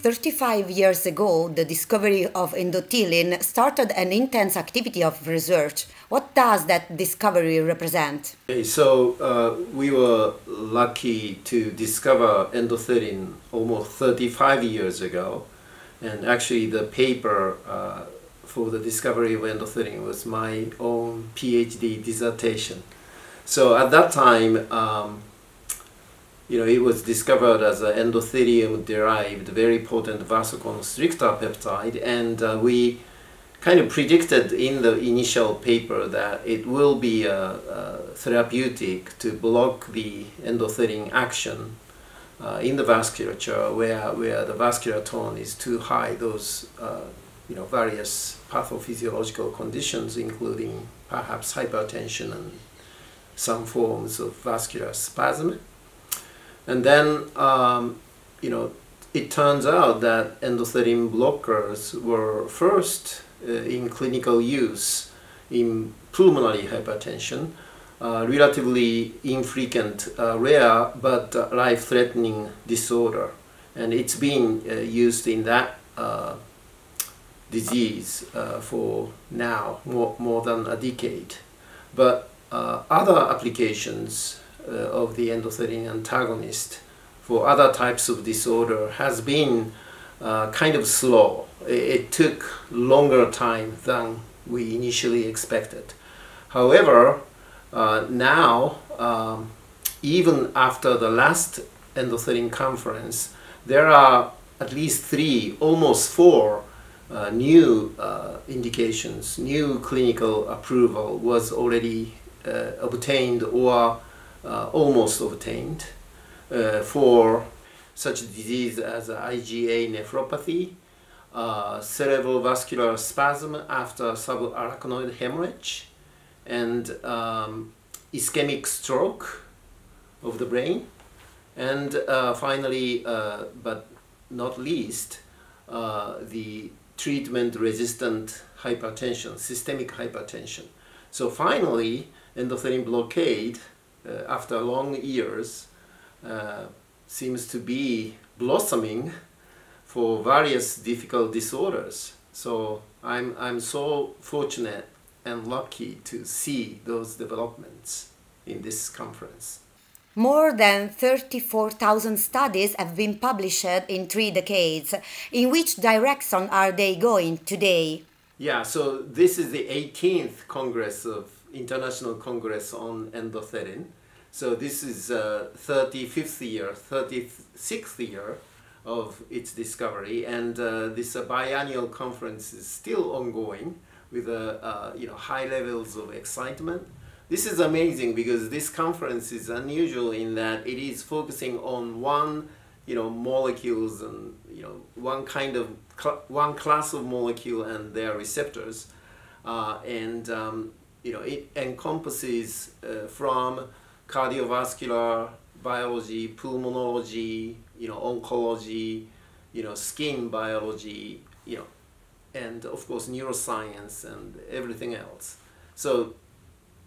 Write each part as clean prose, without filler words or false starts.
35 years ago, the discovery of endothelin started an intense activity of research. What does that discovery represent? Okay, so we were lucky to discover endothelin almost 35 years ago. And actually the paper for the discovery of endothelin was my own PhD dissertation. So at that time, it was discovered as an endothelium-derived, very potent vasoconstrictor peptide, and we kind of predicted in the initial paper that it will be therapeutic to block the endothelin action in the vasculature where the vascular tone is too high. Those various pathophysiological conditions, including perhaps hypertension and some forms of vascular spasm. And then, it turns out that endothelin blockers were first in clinical use in pulmonary hypertension, relatively infrequent, rare, but life-threatening disorder. And it's been used in that disease for now more than a decade. But other applications of the endothelin antagonist for other types of disorder has been kind of slow. It took longer time than we initially expected. However, now, even after the last endothelin conference, there are at least 3, almost 4 new indications, new clinical approval was already obtained or almost obtained for such disease as IgA nephropathy, cerebrovascular spasm after subarachnoid hemorrhage, and ischemic stroke of the brain, and finally, but not least, the treatment-resistant hypertension, systemic hypertension. So finally, endothelin blockade, after long years, seems to be blossoming for various difficult disorders. So I'm so fortunate and lucky to see those developments in this conference. More than 34,000 studies have been published in 3 decades. In which direction are they going today? Yeah, so this is the 18th Congress of International Congress on Endothelin. So this is 36th year of its discovery, and this biannual conference is still ongoing with high levels of excitement. This is amazing because this conference is unusual in that it is focusing on one molecules and one class of molecule and their receptors, it encompasses from cardiovascular biology, pulmonology, oncology, skin biology, and of course neuroscience and everything else. So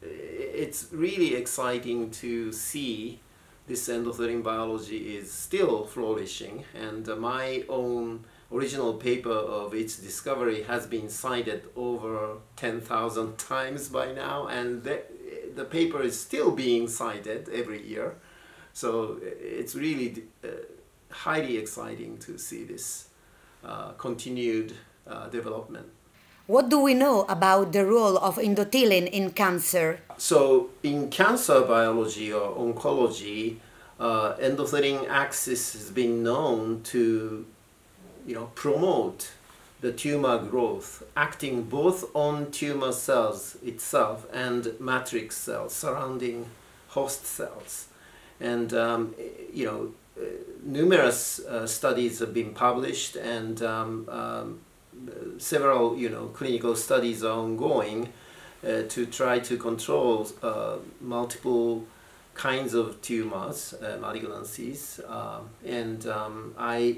it's really exciting to see this endothelin biology is still flourishing, and my own original paper of its discovery has been cited over 10,000 times by now, and the paper is still being cited every year. So it's really highly exciting to see this continued development. What do we know about the role of endothelin in cancer? So in cancer biology or oncology, endothelin axis has been known to promote the tumor growth, acting both on tumor cells itself and matrix cells surrounding host cells. And numerous studies have been published, and several clinical studies are ongoing to try to control multiple kinds of tumors, malignancies, and I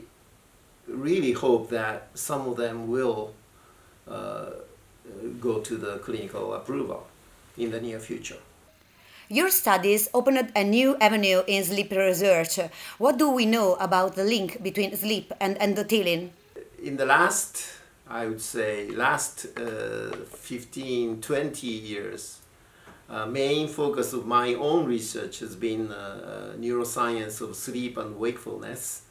really hope that some of them will go to the clinical approval in the near future. Your studies opened a new avenue in sleep research. What do we know about the link between sleep and endothelin? In the last, I would say, last 15, 20 years, main focus of my own research has been neuroscience of sleep and wakefulness,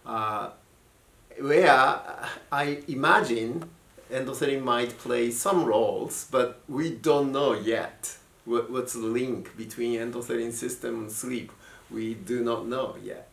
where I imagine endothelin might play some roles, but we don't know yet what's the link between endothelin system and sleep. We do not know yet.